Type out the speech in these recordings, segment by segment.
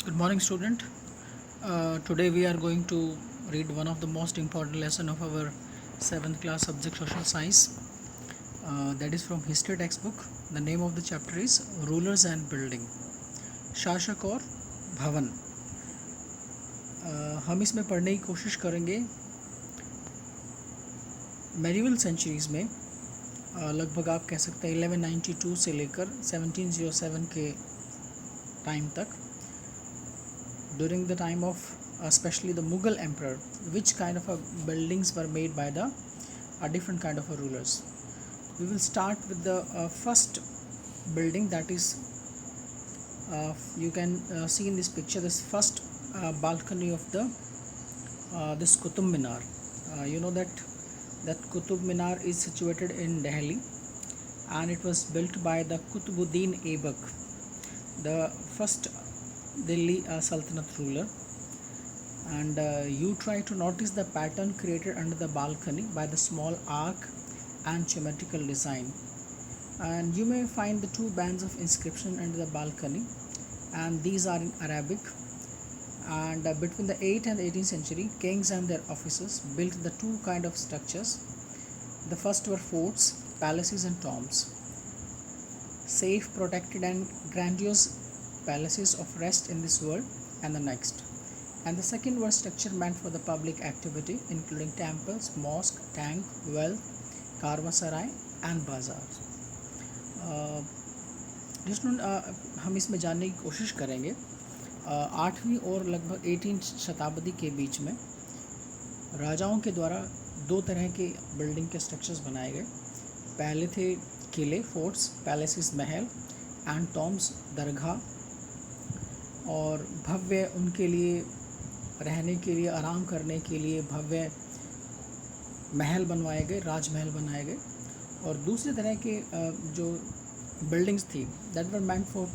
Good morning, student. Today we are going to read one of the most important lesson of our 7th class subject social science. That is from history textbook. The name of the chapter is Rulers and Building. शासक और भवन. हम इसमें पढ़ने की कोशिश करेंगे medieval centuries में लगभग आप कह सकते हैं 1192 से लेकर 1707 के टाइम तक. During the time of especially the Mughal emperor, which kind of buildings were made by the different kind of rulers. We will start with the first building, that is you can see in this picture this first balcony of the this Qutub Minar. You know that Qutub Minar is situated in Delhi, and it was built by the Qutbuddin Aibak, the first Delhi Sultanate ruler. And you try to notice the pattern created under the balcony by the small arc and geometrical design, and you may find the two bands of inscription under the balcony, and these are in Arabic. And between the 8th and 18th century, kings and their officers built the two kind of structures. The first were forts, palaces and tombs, safe, protected and grandiose palaces of rest in this world and the next. And the second was structure meant for the public activity, including temples, mosque, tank, well, कारवासराय and bazaar. हम इसमें जानने की कोशिश करेंगे 8वीं और लगभग 18th शताब्दी के बीच में राजाओं के द्वारा दो तरह के बिल्डिंग के स्ट्रक्चर्स बनाए गए. पहले थे किले, forts, palaces, Mahal, and Tom's, दरगाह, और भव्य उनके लिए रहने के लिए, आराम करने के लिए भव्य महल बनवाए गए, राजमहल बनाए गए. और दूसरी तरह के जो बिल्डिंग्स थी that were meant for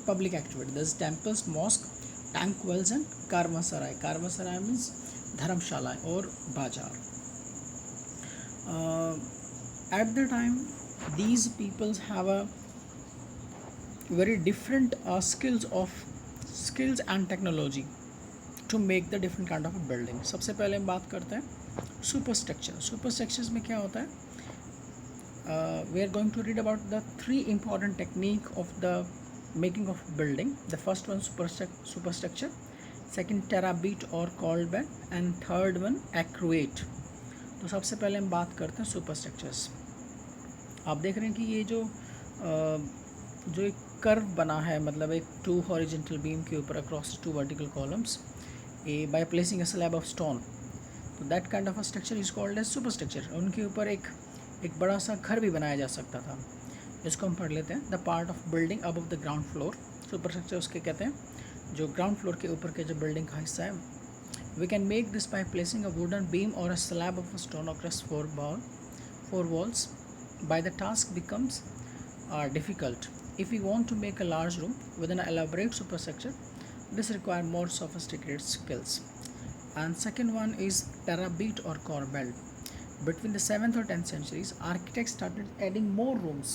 public activity, दस temples, mosque, tank, wells and caravanserai. Caravanserai means धर्मशाला और बाजार. At the time these peoples have a very different skills and technology to make the different kind of a building. सबसे पहले हम बात करते हैं सुपरस्ट्रक्चर. सुपरस्ट्रक्चर्स में क्या होता है? We are going to read about the three important technique of the making of building. The first one superstructure, second terabit or called bed, and third one accurate. तो सबसे पहले हम बात करते हैं सुपरस्ट्रक्चर्स. आप देख रहे हैं कि ये जो एक कर्व बना है, मतलब एक टू हॉरिजेंटल बीम के ऊपर across two vertical columns, by placing a slab of stone. तो that kind of a structure is called as superstructure. उनके ऊपर एक बड़ा सा घर भी बनाया जा सकता था. इसको हम पढ़ लेते हैं. The part of building above the ground floor. Superstructure उसके कहते हैं जो ग्राउंड फ्लोर के ऊपर के जो बिल्डिंग का हिस्सा है. We can make this by placing a wooden beam और a slab of a stone across four walls. By the task becomes difficult. If we want to make a large room with an elaborate superstructure, this requires more sophisticated skills. And second one is terabit or corbel. Between the 7th or 10th centuries, architects started adding more rooms.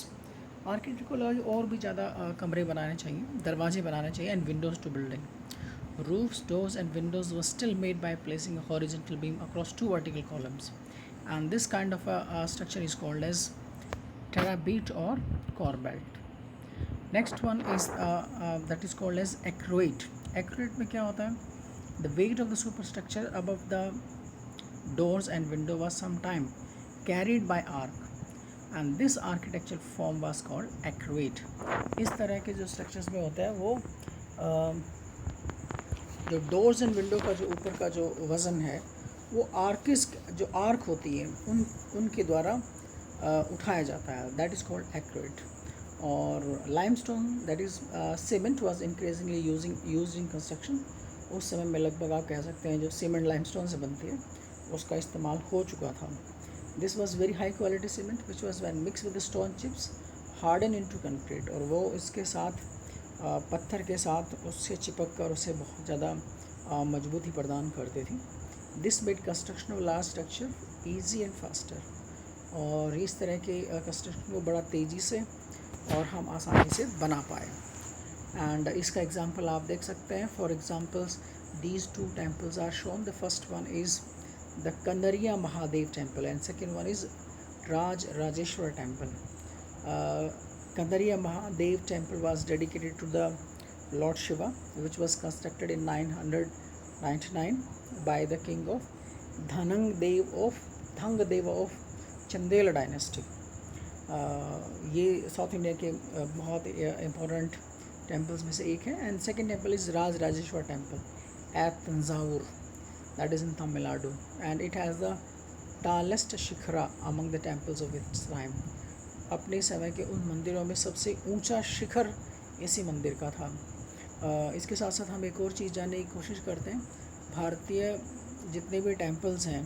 Architect को लगा और भी ज़्यादा कमरे बनाने चाहिए, दरवाजे बनाने चाहिए, and windows to building. Roofs, doors and windows were still made by placing a horizontal beam across two vertical columns. And this kind of a structure is called as terabit or corbel. Next one is that is called as accurate. Accurate में क्या होता है? The weight of the superstructure above the doors and window was sometime carried by arc, and this architectural form was called accurate. इस तरह के जो structures में होता है वो जो doors and window का जो ऊपर का जो वज़न है वो जो आर्क होती है उनके द्वारा उठाया जाता है. That is called accurate. और limestone that is cement was increasingly used in construction. उस समय में लगभग आप कह सकते हैं जो सीमेंट लाइमस्टोन से बनती है उसका इस्तेमाल हो चुका था. This was very high quality cement which was when mix with stone chips harden into concrete. और वो इसके साथ पत्थर के साथ उससे चिपक कर उसे बहुत ज़्यादा मजबूती प्रदान करती थी. This made construction of large structure easy and faster. और इस तरह के कंस्ट्रक्शन को बड़ा तेज़ी से और हम आसानी से बना पाए. एंड इसका एग्जांपल आप देख सकते हैं. For examples these two temples are shown. The first one is the Kandariya Mahadev temple and second one is Rajeshwar temple. uh, Kandariya Mahadev temple was dedicated to the Lord Shiva, which was constructed in 999 by the king of Dhangdeva of Chandela dynasty. ये south India के बहुत important temples में से एक है. And second temple is Rajeshwar temple at Tanjavur, that is in Tamil Nadu, and it has the tallest shikhara among the temples of its time. अपने समय के उन मंदिरों में सबसे ऊंचा शिखर इसी मंदिर का था. इसके साथ साथ हम एक और चीज़ जानने की कोशिश करते हैं. भारतीय जितने भी टेम्पल्स हैं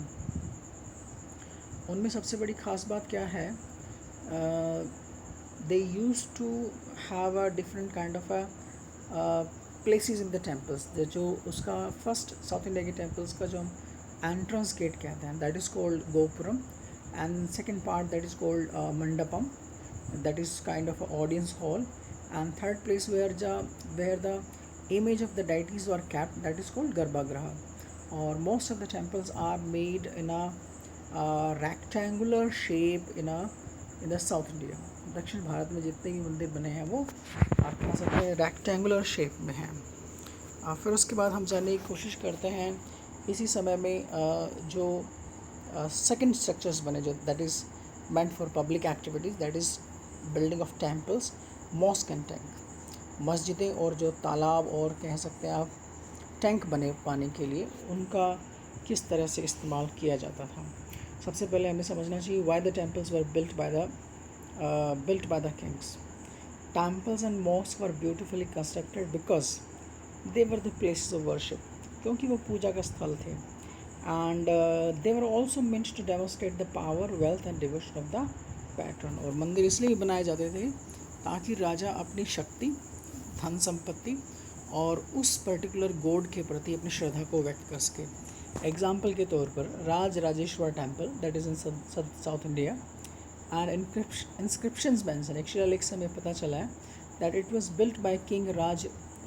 उनमें सबसे बड़ी ख़ास बात क्या है? They use to have a different kind of a places in the temples. जो उसका फर्स्ट साउथ इंडिया के टेम्पल्स का जो हम एंट्रेंस गेट कहते हैं, that is called gopuram, and second part that is called mandapam, that is kind of audience hall, and third place where the image of the deities were kept, that is called Garbhagriha. Or most of the temples are made in a rectangular shape in the South India. दक्षिण भारत में जितने भी मंदिर बने हैं वो आप कह सकते हैं रेक्टेंगुलर शेप में हैं. फिर उसके बाद हम जानने की कोशिश करते हैं इसी समय में जो सेकंड स्ट्रक्चर्स बने, जो that is meant for public activities, that is building of temples, mosque and tank. मस्जिदें और जो तालाब और कह सकते हैं आप टैंक बने पानी के लिए, उनका किस तरह से इस्तेमाल किया जाता था. सबसे पहले हमें समझना चाहिए why the temples were built by the kings. Temples and mosques were beautifully constructed because they were the places of worship, क्योंकि वो पूजा का स्थल थे. And they were also meant to demonstrate the power, wealth and devotion of the patron. और मंदिर इसलिए बनाए जाते थे ताकि राजा अपनी शक्ति, धन संपत्ति और उस पर्टिकुलर गॉड के प्रति अपनी श्रद्धा को व्यक्त कर सके. एग्जाम्पल के तौर पर Rajeshwar temple, that is in south India, and inscriptions mention, एक शिलालेख से हमें पता चला है that it was built by king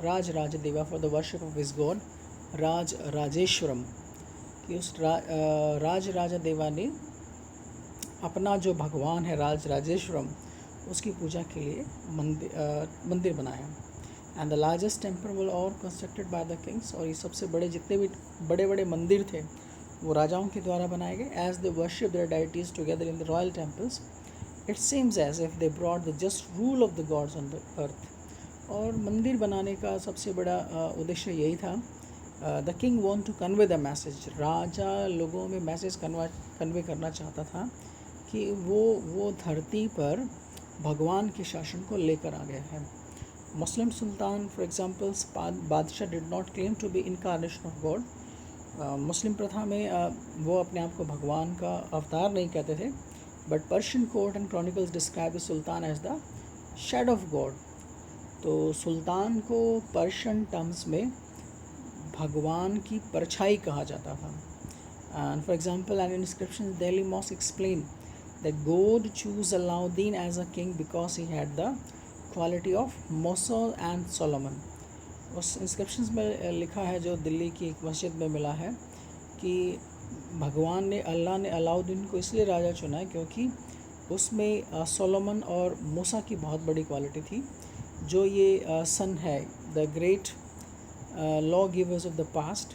Rajarajadeva for the worship of his god Rajeshwaram. कि उस राजराजदेवा ने अपना जो भगवान है राजेश्वरम, उसकी पूजा के लिए मंदिर बनाया. And the largest temple were all constructed by the Kings. और ये सबसे बड़े जितने भी बड़े बड़े मंदिर थे वो राजाओं के द्वारा बनाए गए. As they worship their deities together in the royal temples, it seems as if they brought the just rule of the gods on the earth. और मंदिर बनाने का सबसे बड़ा उद्देश्य यही था. The king want to convey the message. राजा लोगों में मैसेज कन्वे करना चाहता था कि वो धरती पर भगवान के शासन को लेकर आ गया है. मुस्लिम सुल्तान फॉर एग्जांपल्स, बादशाह did not claim to be incarnation of god. मुस्लिम प्रथा में वो अपने आप को भगवान का अवतार नहीं कहते थे. But Persian court and chronicles describe the sultan as the shadow of God. तो सुल्तान को पर्शियन टर्म्स में भगवान की परछाई कहा जाता था. And for example an inscription Delhi mosque explain that God chose Alauddin as a king because he had the quality of Mosul and Solomon. उस इंस्क्रिप्शंस में लिखा है, जो दिल्ली की एक मस्जिद में मिला है, कि अल्लाह ने अलाउद्दीन को इसलिए राजा चुना है क्योंकि उसमें सोलोमन और मूसा की बहुत बड़ी क्वालिटी थी. जो ये सन है, the great law givers of the past,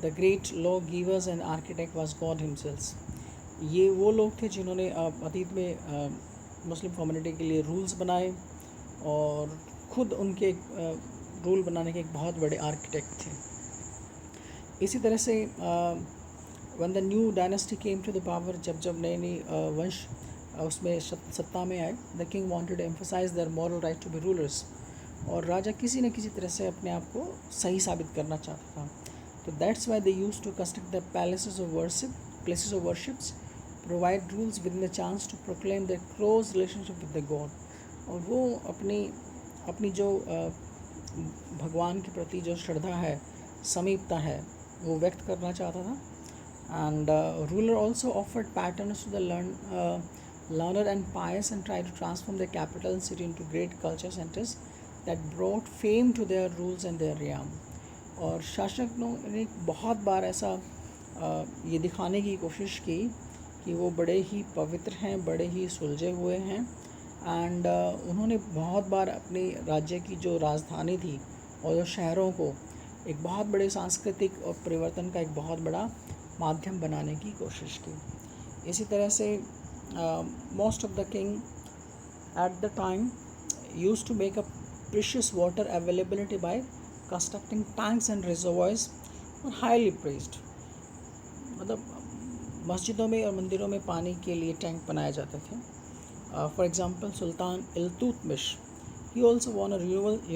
the great law givers and architect was God himself. ये वो लोग थे जिन्होंने अतीत में मुस्लिम कम्युनिटी के लिए रूल्स बनाए और ख़ुद उनके रूल बनाने के एक बहुत बड़े आर्किटेक्ट थे. इसी तरह से when the new dynasty came to the power, जब नई वंश उसमें सत्ता में आए, the king wanted to emphasise their moral right to be rulers. और राजा किसी न किसी तरह से अपने आप को सही साबित करना चाहता था. तो that's why they use to construct the places of worships, provide rules within the chance to proclaim their close relationship with the God. और वो अपनी जो भगवान के प्रति जो श्रद्धा है, समीपता है, वो व्यक्त करना चाहता था. And ruler also offered patrons to the learned and pious and tried to transform the capital and city into great culture centers that brought fame to their rules and their realm. और शासकों ने बहुत बार ऐसा ये दिखाने की कोशिश की कि वो बड़े ही पवित्र हैं, बड़े ही सुलझे हुए हैं, एंड उन्होंने बहुत बार अपने राज्य की जो राजधानी थी और जो शहरों को एक बहुत बड़े सांस्कृतिक और परिवर्तन का एक बहुत बड़ा माध्यम बनाने की कोशिश की. इसी तरह से most of the king at the time used to make up precious water availability by constructing tanks and reservoirs were highly praised. मतलब मस्जिदों में और मंदिरों में पानी के लिए टैंक बनाए जाते थे. For example Sultan Iltutmish, he also won a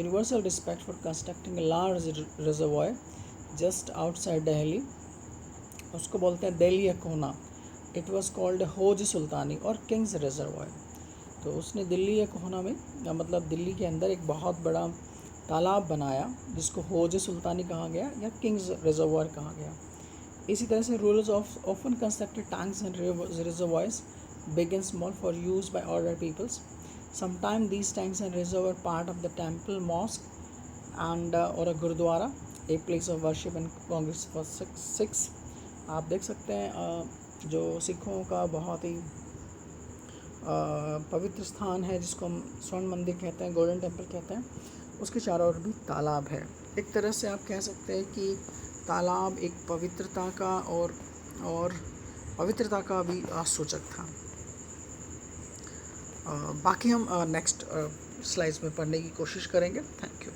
universal respect for constructing a large reservoir just outside Delhi. उसको बोलते हैं देलिया कोना. It was called होज सुल्तानी और किंग्स रिजर्वायर. तो उसने दिल्ली या कोहना में मतलब दिल्ली के अंदर एक बहुत बड़ा तालाब बनाया जिसको होज सुल्तानी कहा गया या किंग्स रिजर्वायर कहा गया. इसी तरह से rulers of often constructed tanks and reservoirs big and small for use by order peoples. Sometime these tanks and reservoir part of the temple, mosque and और a gurdwara, a place of worship and congress for six. आप देख सकते हैं जो सिखों का बहुत ही पवित्र स्थान है जिसको हम स्वर्ण मंदिर कहते हैं, गोल्डन टेम्पल कहते हैं, उसके चारों ओर भी तालाब है. एक तरह से आप कह सकते हैं कि तालाब एक पवित्रता का और पवित्रता का भी सूचक था. बाकी हम नेक्स्ट स्लाइड्स में पढ़ने की कोशिश करेंगे. Thank you.